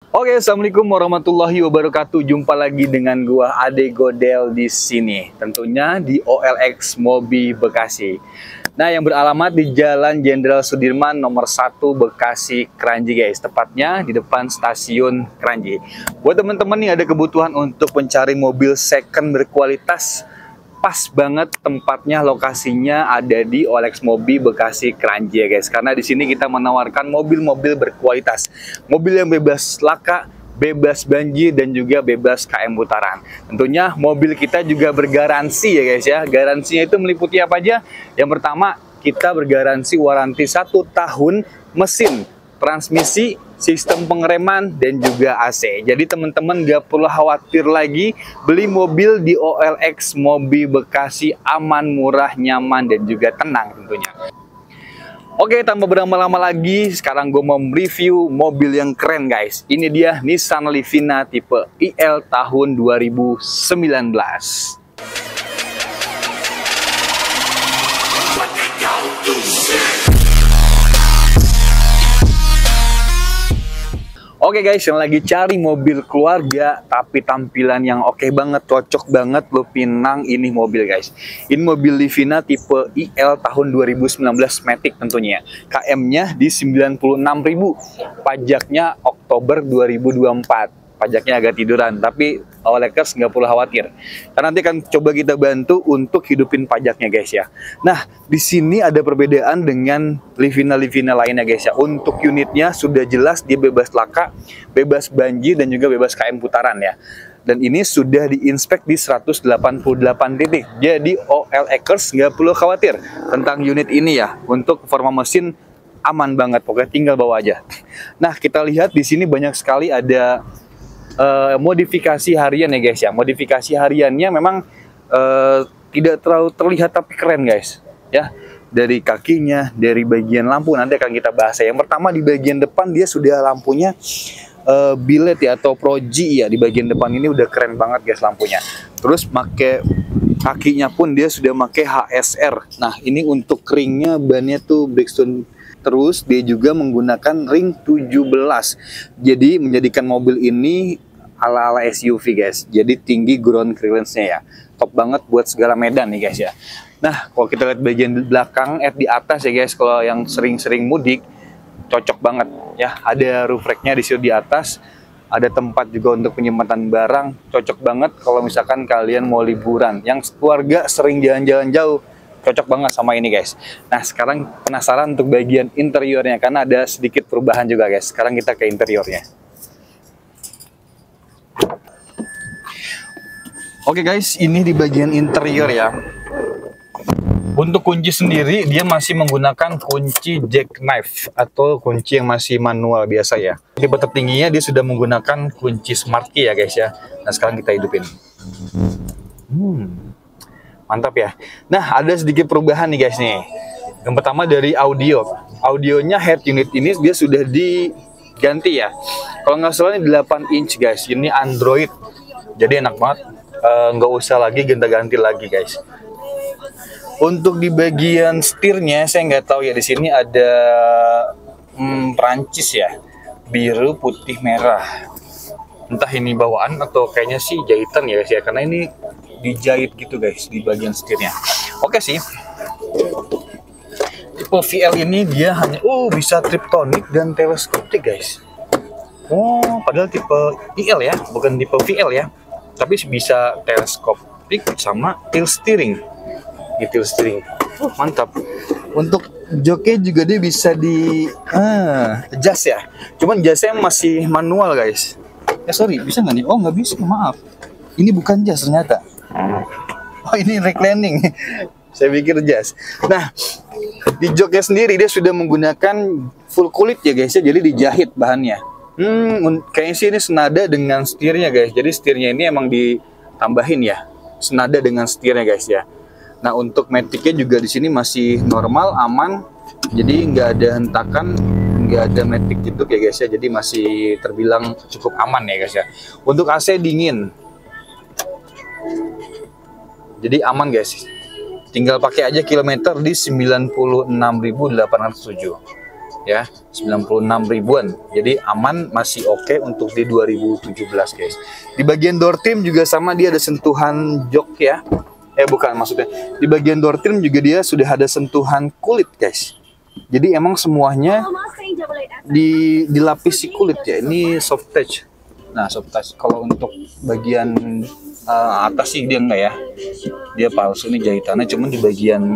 Oke, assalamualaikum warahmatullahi wabarakatuh. Jumpa lagi dengan gua Ade Godel di sini. Tentunya di OLX Mobi Bekasi. Nah, yang beralamat di Jalan Jenderal Sudirman nomor 1 Bekasi Kranji, guys. Tepatnya di depan stasiun Kranji. Buat teman-teman nih ada kebutuhan untuk mencari mobil second berkualitas, pas banget tempatnya, lokasinya ada di OLX Mobi Bekasi Kranji ya guys. Karena di sini kita menawarkan mobil-mobil berkualitas, mobil yang bebas laka, bebas banjir, dan juga bebas KM putaran. Tentunya mobil kita juga bergaransi ya guys ya. Garansinya itu meliputi apa aja? Yang pertama, kita bergaransi waranti 1 tahun mesin, transmisi, sistem pengereman, dan juga AC. Jadi teman-teman gak perlu khawatir lagi, beli mobil di OLX Mobi Bekasi aman, murah, nyaman, dan juga tenang tentunya. Oke, tanpa berlama-lama lagi, sekarang gue mau review mobil yang keren guys. Ini dia Nissan Livina tipe IL tahun 2019. Oke guys, yang lagi cari mobil keluarga tapi tampilan yang oke banget, cocok banget lo pinang ini mobil guys. Ini mobil Livina tipe IL tahun 2019 Matic tentunya. KM-nya di 96.000. Pajaknya Oktober 2024. Pajaknya agak tiduran, tapi OLX nggak perlu khawatir. Karena nanti akan coba kita bantu untuk hidupin pajaknya guys ya. Nah, di sini ada perbedaan dengan Livina-Livina lainnya guys ya. Untuk unitnya sudah jelas dia bebas laka, bebas banjir, dan juga bebas KM putaran ya. Dan ini sudah diinspek di 188 titik. Jadi OLX nggak perlu khawatir tentang unit ini ya. Untuk performa mesin aman banget, pokoknya tinggal bawa aja. Nah, kita lihat di sini banyak sekali ada modifikasi harian ya guys ya. Modifikasi hariannya memang tidak terlalu terlihat tapi keren guys ya. Dari kakinya, dari bagian lampu nanti akan kita bahas ya. Yang pertama di bagian depan dia sudah lampunya billet ya atau proji ya. Di bagian depan ini udah keren banget guys lampunya. Terus pakai kakinya pun dia sudah pakai HSR. Nah, ini untuk ringnya bannya tuh Blackstone. Terus dia juga menggunakan ring 17. Jadi menjadikan mobil ini ala-ala SUV guys. Jadi tinggi ground clearance-nya ya. Top banget buat segala medan nih guys ya. Nah, kalau kita lihat bagian belakang di atas ya guys, kalau yang sering-sering mudik cocok banget ya. Ada roof rack-nya di situ di atas. Ada tempat juga untuk penyimpanan barang. Cocok banget kalau misalkan kalian mau liburan. Yang keluarga sering jalan-jalan jauh, cocok banget sama ini guys. Nah, sekarang penasaran untuk bagian interiornya karena ada sedikit perubahan juga guys. Sekarang kita ke interiornya. Oke guys, ini di bagian interior ya. Untuk kunci sendiri dia masih menggunakan kunci jackknife atau kunci yang masih manual biasa ya. Tipe tertingginya dia sudah menggunakan kunci smart key ya guys ya. Nah, sekarang kita hidupin. Mantap ya. Nah, ada sedikit perubahan nih guys nih. Yang pertama dari audio. Audionya head unit ini dia sudah diganti ya. Kalau nggak salah ini 8 inch guys. Ini Android. Jadi enak banget. Nggak usah lagi ganti-ganti lagi guys. Untuk di bagian setirnya saya nggak tahu ya, di sini ada Perancis ya. Biru, putih, merah. Entah ini bawaan atau kayaknya sih jahitan ya guys ya. Karena ini dijahit gitu guys di bagian setirnya. Oke sih. Tipe VL ini dia hanya bisa triptonic dan teleskopik guys. Oh, padahal tipe IL ya, bukan tipe VL ya. Tapi bisa teleskopik sama tilt steering. Di tilt steering. Mantap. Untuk joknya juga dia bisa di adjust ya. Cuman jasnya masih manual guys. Ya sorry, bisa nggak nih? Oh, nggak bisa, maaf. Ini bukan jas ternyata. Oh, ini reclining. Saya pikir jas. Nah, di joknya sendiri dia sudah menggunakan full kulit ya guys ya. Jadi dijahit bahannya. Kayaknya sih ini senada dengan setirnya guys. Jadi setirnya ini emang ditambahin ya. Senada dengan setirnya guys ya. Nah, untuk maticnya juga di sini masih normal, aman. Jadi nggak ada hentakan, nggak ada matic gitu ya guys ya. Jadi masih terbilang cukup aman ya guys ya. Untuk AC dingin. Jadi aman guys. Tinggal pakai aja kilometer di 96.807. ya, 96 ribuan. Jadi aman, masih oke untuk di 2017 guys. Di bagian door trim juga sama, dia ada sentuhan jok ya. Bukan, maksudnya di bagian door trim juga dia sudah ada sentuhan kulit guys. Jadi emang semuanya dilapisi kulit ya. Ini soft touch. Nah, soft touch. Kalau untuk bagian atas sih dia enggak ya. Dia palsu, ini jahitannya, cuman di bagian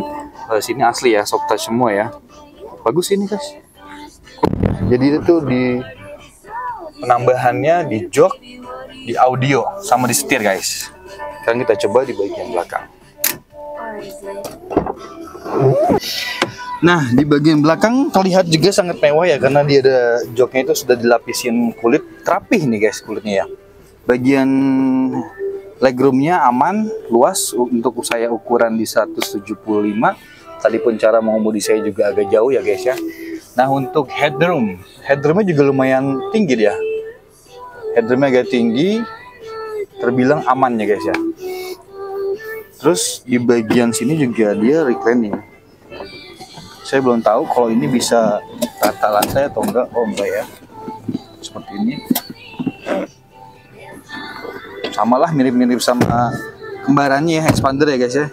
sini asli ya, soft touch semua ya. Bagus ini guys. Jadi itu di penambahannya di jok, di audio, sama di setir guys. Sekarang kita coba di bagian belakang. Nah, di bagian belakang terlihat juga sangat mewah ya, karena dia ada joknya itu sudah dilapisin kulit, rapih nih guys kulitnya ya. Bagian legroomnya aman, luas, untuk saya ukuran di 175. Tadi pun cara mengemudi saya juga agak jauh ya guys ya. Nah, untuk headroomnya juga lumayan tinggi dia. Headroomnya agak tinggi, terbilang aman ya guys ya. Terus di bagian sini juga dia reclining. Saya belum tahu kalau ini bisa rata lantai atau enggak. Oh enggak ya, seperti ini. Samalah, mirip-mirip sama kembarannya ya, expander ya guys ya.